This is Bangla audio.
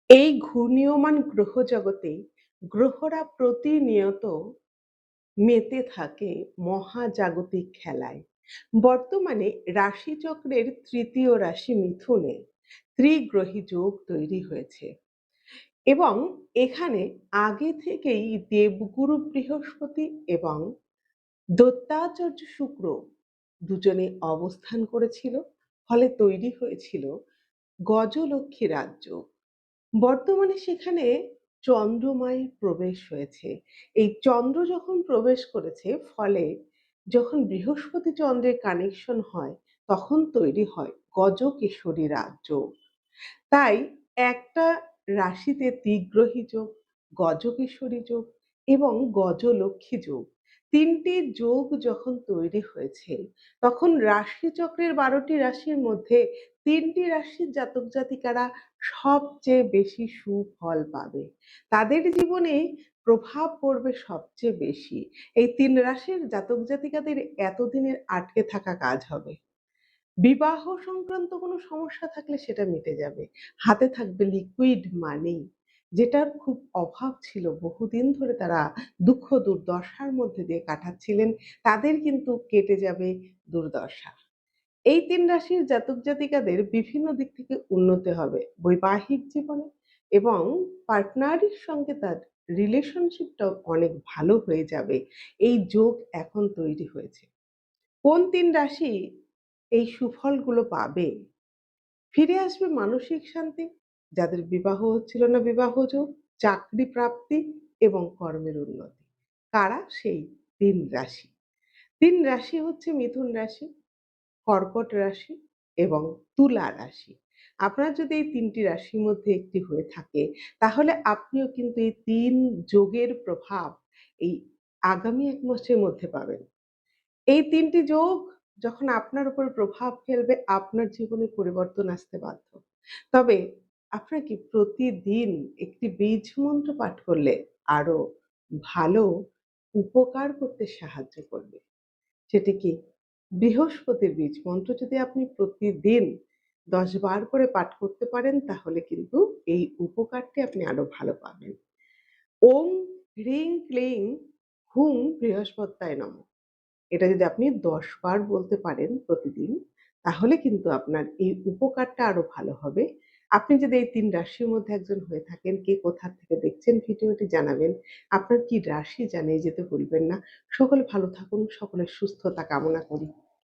এই ঘূর্ণীয়মান গ্রহজগতে গ্রহরা প্রতিনিয়ত মেতে থাকে মহাজাগতিক খেলায়। বর্তমানে রাশিচক্রের তৃতীয় রাশি মিথুনে ত্রিগ্রহী যোগ তৈরি হয়েছে এবং এখানে আগে থেকেই দেবগুরু বৃহস্পতি এবং দত্তাচার্য শুক্র দুজনে অবস্থান করেছিল। ফলে তৈরি হয়েছিল গজলক্ষ্মী রাজ্য। বর্তমানে সেখানে চন্দ্রমায় প্রবেশ হয়েছে। এই চন্দ্র যখন প্রবেশ করেছে ফলে যখন বৃহস্পতি চন্দ্রের কানেকশন হয় তখন তৈরি হয় গজকেশরী রাজ্য। তাই একটা রাশিতে ত্রিগ্রহী যোগ, গজকেশরী যোগ এবং গজলক্ষ্মী যোগ, ৩ টি যোগ যখন তৈরি হয়েছে তখন রাশিচক্রের ১২ টি রাশির মধ্যে ৩ টি রাশির জাতক জাতিকারা সবচেয়ে বেশি সুফল পাবে। তাদের জীবনে প্রভাব পড়বে সবচেয়ে বেশি। এই ৩ রাশির জাতক জাতিকাদের এতদিনের আটকে থাকা কাজ হবে। বিবাহ সংক্রান্ত কোনো সমস্যা থাকলে সেটা মিটে যাবে। হাতে থাকবে লিকুইড মানি, যেটার খুব অভাব ছিল। বহুদিন ধরে তারা দুঃখ দুর্দশার মধ্যে দিয়ে কাটাচ্ছিলেন। তাদের কিন্তু কেটে যাবে দুর্দশা। এই ৩ রাশির জাতক জাতিকাদের বিভিন্ন দিক থেকে উন্নতি হবে বৈবাহিক জীবনে এবং পার্টনারের সঙ্গে তার রিলেশনশিপটাও অনেক ভালো হয়ে যাবে। এই যোগ এখন তৈরি হয়েছে। কোন ৩ রাশি এই সুফলগুলো পাবে? ফিরে আসবে মানসিক শান্তি, যাদের বিবাহ হচ্ছিল না বিবাহ যোগ, চাকরি প্রাপ্তি এবং কর্মের উন্নতি। কারা? সেই ৩ রাশি। ৩ রাশি হচ্ছে মিথুন রাশি, কর্কট রাশি এবং তুলা রাশি। আপনার যদি এই ৩ টি রাশির মধ্যে একটি হয়ে থাকে তাহলে আপনিও কিন্তু এই ৩ যোগের প্রভাব এই আগামী ১ মাসের মধ্যে পাবেন। এই ৩ টি যোগ যখন আপনার উপর প্রভাব ফেলবে, আপনার জীবনে পরিবর্তন আসতে বাধ্য। তবে আপনাকে প্রতিদিন একটি বীজ মন্ত্র পাঠ করলে আরো ভালো উপকার করতে সাহায্য করবে। সেটি কি? বৃহস্পতির বীজ মন্ত্র যদি আপনি প্রতিদিন ১০ বার করে পাঠ করতে পারেন তাহলে কিন্তু এই উপকারটি আপনি আরো ভালো পাবেন। ওম হ্রিং ক্লিং হুম বৃহস্পত্যায় নমঃ। এটা যদি আপনি ১০ বার বলতে পারেন প্রতিদিন, তাহলে কিন্তু আপনার এই উপকারটা আরো ভালো হবে। আপনি যদি এই ৩ রাশির মধ্যে একজন হয়ে থাকেন, কে কোথা থেকে দেখছেন ভিডিওটি জানাবেন। আপনার কি রাশি জানিয়ে যেতে ভুলবেন না। সকলে ভালো থাকুন, সকলের সুস্থতা কামনা করি।